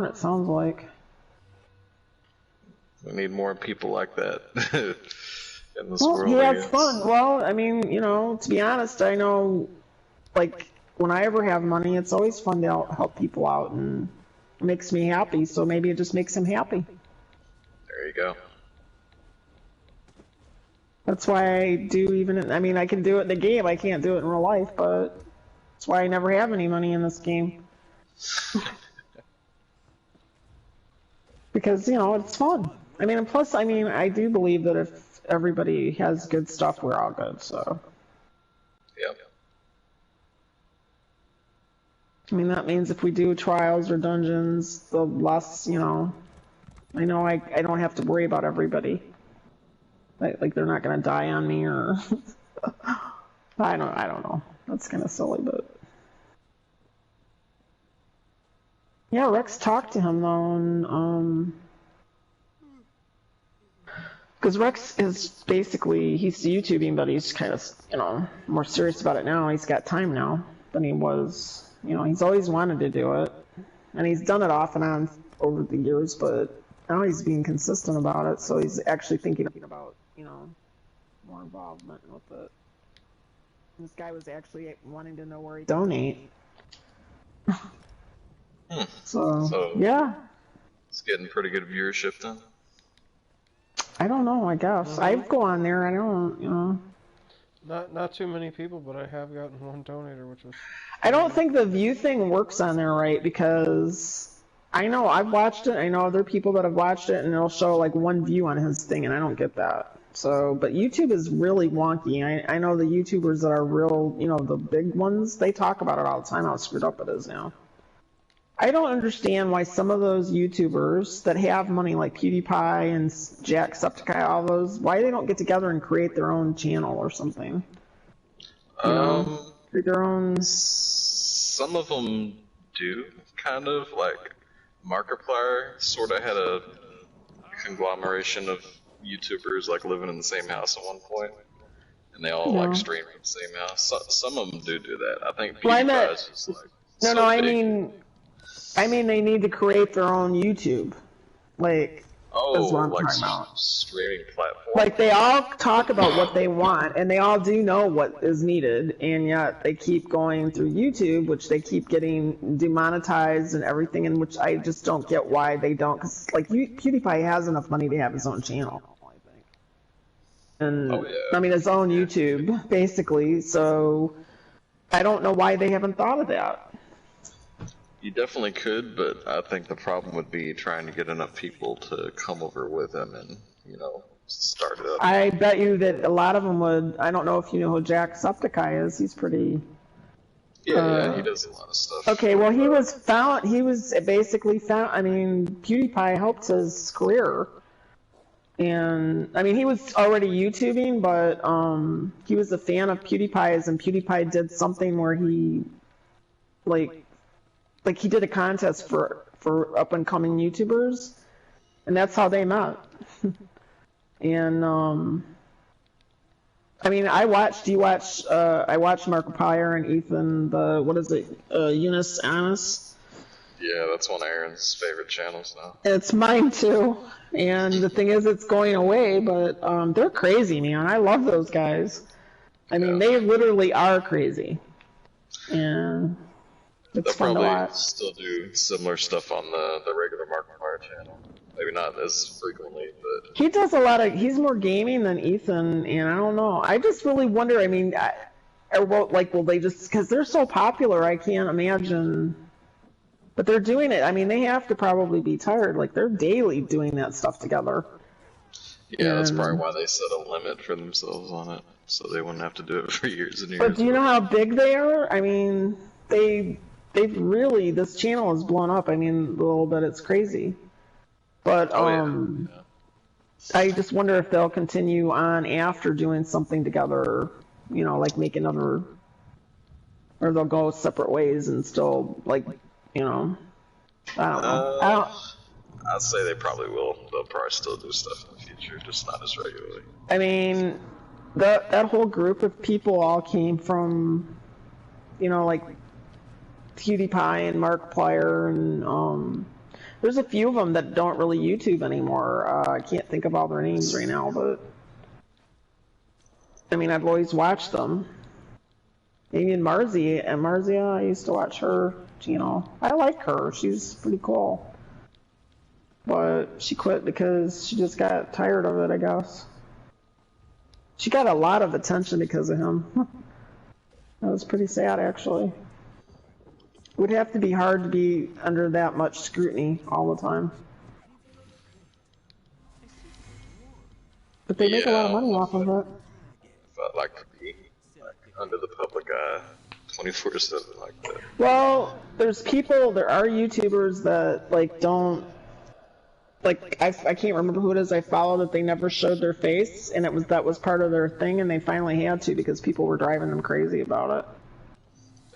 It sounds like. We need more people like that in this Well, world. he has fun. Well, I mean, you know, to be honest, I know, like, when I ever have money, it's always fun to help people out, and it makes me happy, so maybe it just makes him happy. There you go. That's why I do even, I mean, I can do it in the game, I can't do it in real life, but that's why I never have any money in this game. Because, you know, it's fun. I mean, and plus, I mean, I do believe that if everybody has good stuff, we're all good, so. Yep. I mean, that means if we do trials or dungeons, the less, you know, I know I don't have to worry about everybody. Like they're not gonna die on me, or I don't know. That's kind of silly, but yeah, Rex talked to him though, and because Rex is basically, he's YouTubing, but he's kind of, you know, more serious about it now. He's got time now than he was. You know, he's always wanted to do it, and he's done it off and on over the years, but now he's being consistent about it, so he's actually thinking about, you know, more involvement with it. This guy was actually wanting to know where he donate. So, yeah. It's getting pretty good viewership then. I don't know, I guess. I go on there, I don't, you know. Not too many people, but I have gotten one donator, which was... I don't think the view thing works on there right, because I know I've watched it, I know other people that have watched it, and it'll show like one view on his thing, and I don't get that. So, but YouTube is really wonky. I know the YouTubers that are real, you know, the big ones, they talk about it all the time, how screwed up it is now. I don't understand why some of those YouTubers that have money, like PewDiePie and Jacksepticeye, all those, why they don't get together and create their own channel or something. You know, create their own. Some of them do, kind of, like Markiplier sort of had a conglomeration of YouTubers like living in the same house at one point, and they all like stream from the same house. So, some of them do that. I think PewDiePie is just like I mean they need to create their own YouTube, like. That's what I'm talking about. Streaming platform. Like they all talk about what they want, and they all do know what is needed, and yet they keep going through YouTube, which they keep getting demonetized and everything, and which I just don't get why they don't. Because like PewDiePie has enough money to have his own channel, I think, and I mean his own YouTube basically. So I don't know why they haven't thought of that. You definitely could, but I think the problem would be trying to get enough people to come over with him and, you know, start it up. I bet you that a lot of them would. I don't know if you know who Jacksepticeye is. He's pretty... Yeah, he does a lot of stuff. Okay, well, he was basically found, I mean, PewDiePie helped his career. And, I mean, he was already YouTubing, but he was a fan of PewDiePie's, and PewDiePie did something where he, like he did a contest for up-and-coming YouTubers, and that's how they met. And I mean, I watched Markiplier and Ethan, Eunice Annis. Yeah, that's one of Aaron's favorite channels now. It's mine too. And the thing is, it's going away, but they're crazy, man. I love those guys. I mean, they literally are crazy. And it's fun to watch. They'll probably still do similar stuff on the regular Markiplier channel. Maybe not as frequently, but... He does a lot of... He's more gaming than Ethan, and I don't know. I just really wonder, I mean, will they just... Because they're so popular, I can't imagine... But they're doing it. I mean, they have to probably be tired. Like, they're daily doing that stuff together. Yeah, that's probably why they set a limit for themselves on it, so they wouldn't have to do it for years and years. But do you know how big they are? I mean, they've really... This channel has blown up. I mean, a little bit. It's crazy. But I just wonder if they'll continue on after doing something together, you know, like make another, or they'll go separate ways and still, like, you know, I don't know. I'd say they probably will. They'll probably still do stuff in the future, just not as regularly. I mean, that whole group of people all came from, you know, like PewDiePie and Markiplier and There's a few of them that don't really YouTube anymore. I can't think of all their names right now, but I mean, I've always watched them. Amy and Marzia, I used to watch her channel. I like her. She's pretty cool. But she quit because she just got tired of it, I guess. She got a lot of attention because of him. That was pretty sad, actually. It would have to be hard to be under that much scrutiny all the time. But they make a lot of money off of it. But like to be under the public eye 24/7 like that. Well, there are YouTubers that like don't, like I can't remember who it is I follow that they never showed their face, and that was part of their thing, and they finally had to because people were driving them crazy about it.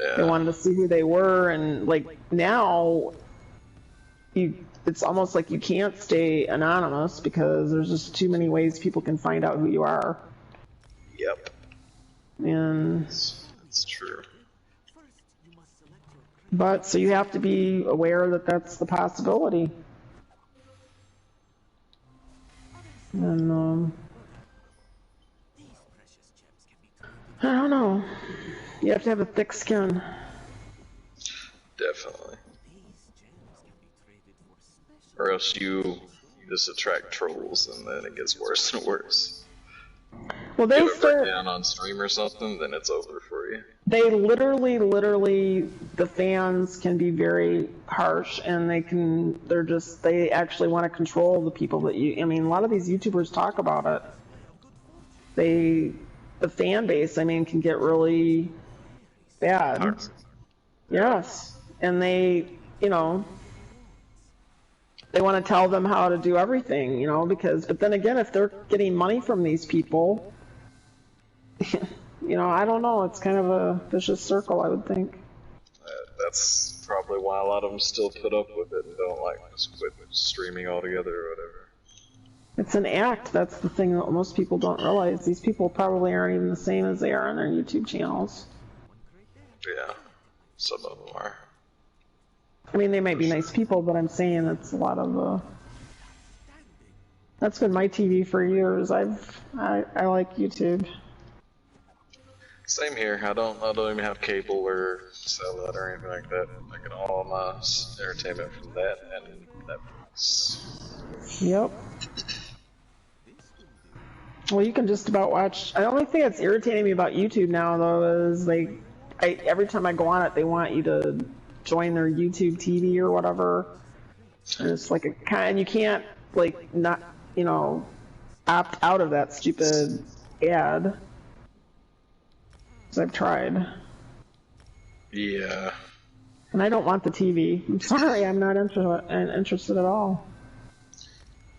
Yeah. They wanted to see who they were, and like now, it's almost like you can't stay anonymous because there's just too many ways people can find out who you are. Yep. And it's true. But so you have to be aware that that's the possibility. And I don't know. You have to have a thick skin. Definitely. Or else you just attract trolls, and then it gets worse and worse. Well, they if you ever break down on stream or something, then it's over for you. They literally, the fans can be very harsh, and they actually want to control the people that I mean, a lot of these YouTubers talk about it. The fan base, I mean, can get really bad. Harsh. Yes. And they want to tell them how to do everything, but then again, if they're getting money from these people, I don't know, it's kind of a vicious circle, I would think. That's probably why a lot of them still put up with it and don't just quit streaming altogether or whatever. It's an act, that's the thing that most people don't realize. These people probably aren't even the same as they are on their YouTube channels. Yeah, some of them are. I mean, they might be nice people, but I'm saying it's a lot of, that's been my TV for years. I like YouTube. Same here. I don't even have cable or satellite or anything like that. I get all my entertainment from that and Netflix. Yep. Well, you can just about watch. The only thing that's irritating me about YouTube now, though, is every time I go on it, they want you to join their YouTube TV or whatever. And it's like and you can't not opt out of that stupid ad. I've tried. Yeah. And I don't want the TV. I'm sorry, I'm not interested at all.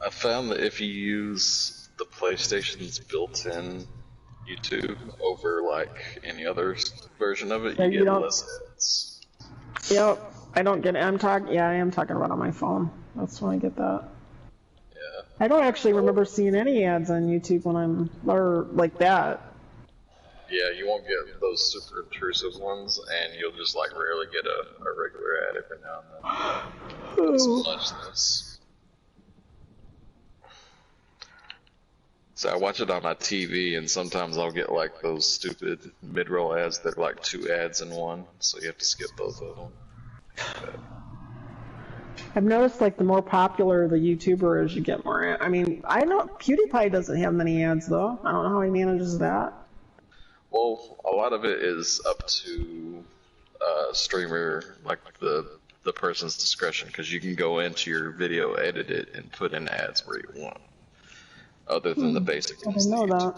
I found that if you use the PlayStation's built-in YouTube over any other version of it, you get less ads. Yep, I don't get it. I am talking about on my phone. That's when I get that. Yeah. I don't actually remember seeing any ads on YouTube or like that. Yeah, you won't get those super intrusive ones, and you'll just rarely get a regular ad every now and then. It's muchness. So I watch it on my TV, and sometimes I'll get those stupid mid-roll ads that are 2 ads in one, so you have to skip both of them. But I've noticed the more popular the YouTuber is, you get more ads. I mean, I know PewDiePie doesn't have many ads though. I don't know how he manages that. Well, a lot of it is up to streamer, the person's discretion, because you can go into your video, edit it, and put in ads where you want, other than the basic ones. I didn't know that.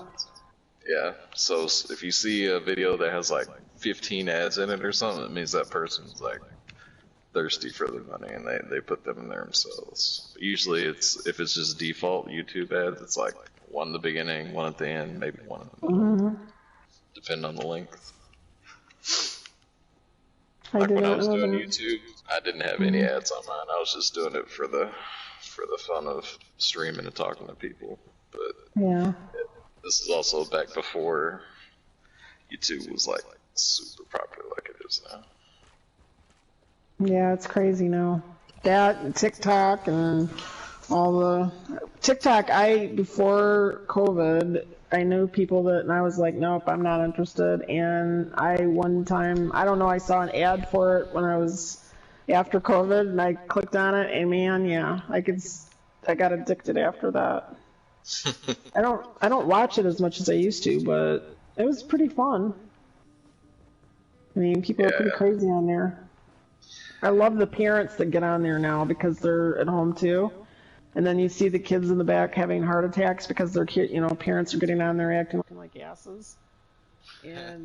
Yeah, so if you see a video that has 15 ads in it or something, it means that person's thirsty for the money, and they put them in there themselves. But usually if it's just default YouTube ads, it's 1 at the beginning, 1 at the end, maybe 1 at the middle. Depending on the length. When I was doing YouTube, I didn't have any ads on mine. I was just doing it for the fun of streaming and talking to people. But yeah, this is also back before YouTube was super popular like it is now. Yeah, it's crazy now. That and TikTok and all the TikTok. Before COVID, I knew people that, and I was like, nope, I'm not interested. And one time, I don't know, I saw an ad for it when I was after COVID, and I clicked on it, and man, yeah, I got addicted after that. I don't watch it as much as I used to, but it was pretty fun. I mean, people are pretty crazy on there. I love the parents that get on there now because they're at home too. And then you see the kids in the back having heart attacks because their parents are getting on there acting like asses. And